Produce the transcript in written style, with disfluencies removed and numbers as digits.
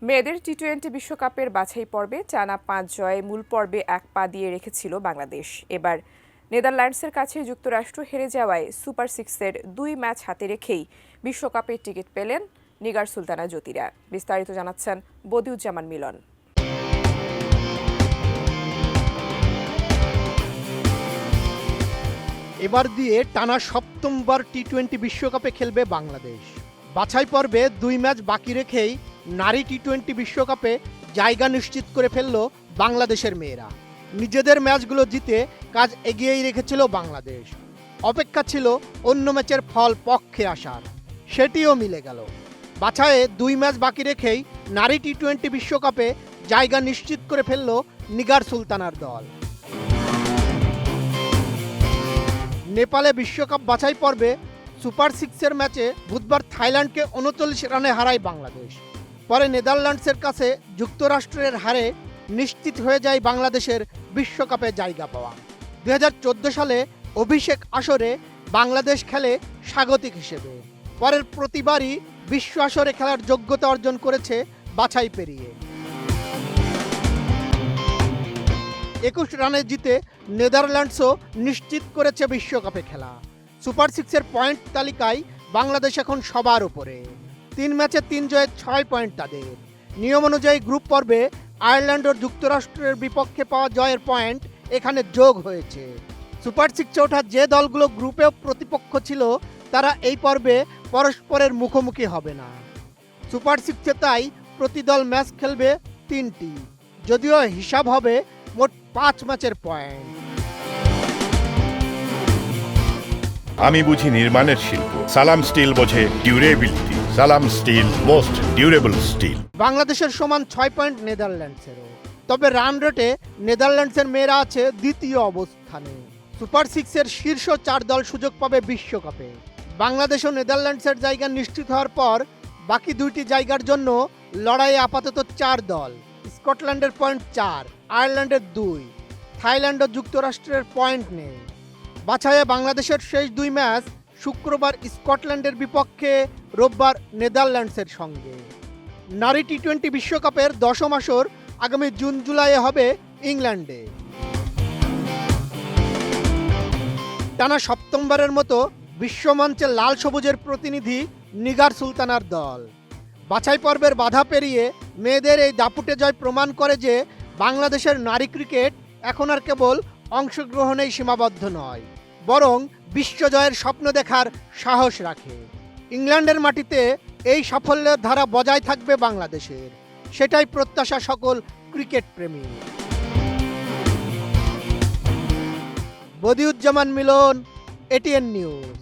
মেয়েদের টি-20 বিশ্বকাপের বাছাই পর্বে টানা ৫ জয়ে মূল পর্বে ১ পা দিয়ে রেখেছিল বাংলাদেশ। এবার নেদারল্যান্ডসের কাছে যুক্তরাষ্ট্র হেরে যাওয়ায় সুপার সিক্সের ২ ম্যাচ হাতে রেখেই বিশ্বকাপের টিকিট পেলেন নিগার সুলতানা জ্যোতিরা। বিস্তারিত জানাচ্ছেন বদিউজ্জামান মিলন। এবার দিয়ে টানা সপ্তমবার টি-20 বিশ্বকাপে খেলবে বাংলাদেশ। বাছাই পর্বে ২ ম্যাচ বাকি রেখেই নারী টি-20 বিশ্বকাপে জায়গা নিশ্চিত করে ফেলল বাংলাদেশের মেয়েরা। নিজেদের ম্যাচগুলো জিতে কাজ এগিয়েই রেখেছিল বাংলাদেশ। অপেক্ষা ছিল অন্য ম্যাচের ফল পক্ষে আসার, সেটিও মিলে গেল। বাছাইয়ে ২ ম্যাচ বাকি রেখেই নারী টি-20 বিশ্বকাপে জায়গা নিশ্চিত করে ফেলল নিগার সুলতানার দল। নেপালে বিশ্বকাপ বাছাই পর্বে সুপার সিক্সের ম্যাচে বুধবার থাইল্যান্ডকে ৩৯ রানে হারায় বাংলাদেশ। পরে নেদারল্যান্ডসের কাছে যুক্তরাষ্ট্রের হারে নিশ্চিত হয়ে যায় বাংলাদেশের বিশ্বকাপে জায়গা পাওয়া। ২০১৪ সালে অভিষেক আসরে বাংলাদেশ খেলে স্বাগতিক হিসেবে। পরের প্রতিবারই বিশ্ব আসরে খেলার যোগ্যতা অর্জন করেছে বাছাই পেরিয়ে। ২১ রানে জিতে নেদারল্যান্ডসও নিশ্চিত করেছে বিশ্বকাপে খেলা। সুপার সিক্সের পয়েন্ট তালিকায় বাংলাদেশ এখন সবার উপরে। ৩ ম্যাচে ৩ জয়ে ৬ পয়েন্ট তাদের। নিয়ম অনুযায়ী গ্রুপ পর্বে আয়ারল্যান্ড ও যুক্তরাষ্ট্রের বিপক্ষে পাওয়া জয়ের পয়েন্ট এখানে যোগ হয়েছে। সুপার সিক্সে ওঠা যে দলগুলো গ্রুপেও প্রতিপক্ষ ছিল তারা এই পর্বে পরস্পরের মুখোমুখি হবে না। সুপার সিক্সে তাই প্রতি দল ম্যাচ খেলবে ৩টি, যদিও হিসাব হবে মোট ৫ ম্যাচের পয়েন্ট। আমি বুঝি নির্মাণের শিল্প, সালাম স্টিল বোঝে ডিউরেবিলিটি। সালাম স্টিল, মোস্ট ডিউরেবল স্টিল। বাংলাদেশের সমান ৬ পয়েন্ট নেদারল্যান্ডসেরও। তবে রান রেটে নেদারল্যান্ডসের মেয়েরা আছে দ্বিতীয় অবস্থানে। সুপার সিক্সের শীর্ষ ৪ দল সুযোগ পাবে বিশ্বকাপে। বাংলাদেশ ও নেদারল্যান্ডসের জায়গা নিশ্চিত হওয়ার পর বাকি ২টি জায়গার জন্য লড়াইয়ে আপাতত ৪ দল। স্কটল্যান্ডের পয়েন্ট ৪, আয়ারল্যান্ডের ২, থাইল্যান্ড ও যুক্তরাষ্ট্রের পয়েন্ট নেই। বাছাইয়ে বাংলাদেশের শেষ ২ ম্যাচ শুক্রবার স্কটল্যান্ডের বিপক্ষে, রোববার নেদারল্যান্ডসের সঙ্গে। নারী টি-20 বিশ্বকাপের ১০ম আসর আগামী জুন জুলাইয়ে হবে ইংল্যান্ডে। টানা সপ্তমবারের মতো বিশ্বমঞ্চে লাল সবুজের প্রতিনিধি নিগার সুলতানার দল। বাছাই পর্বের বাধা পেরিয়ে মেয়েদের এই দাপুটে জয় প্রমাণ করে যে বাংলাদেশের নারী ক্রিকেট এখন আর কেবল অংশগ্রহণেই সীমাবদ্ধ নয়, বরং বিশ্বজয়ের স্বপ্ন দেখার সাহস রাখে। ইংল্যান্ডের মাটিতে এই সাফল্যের ধারা বজায় থাকবে বাংলাদেশের, সেটাই প্রত্যাশা সকল ক্রিকেট প্রেমী। বদিউজ্জামান মিলন, এটিএন নিউজ।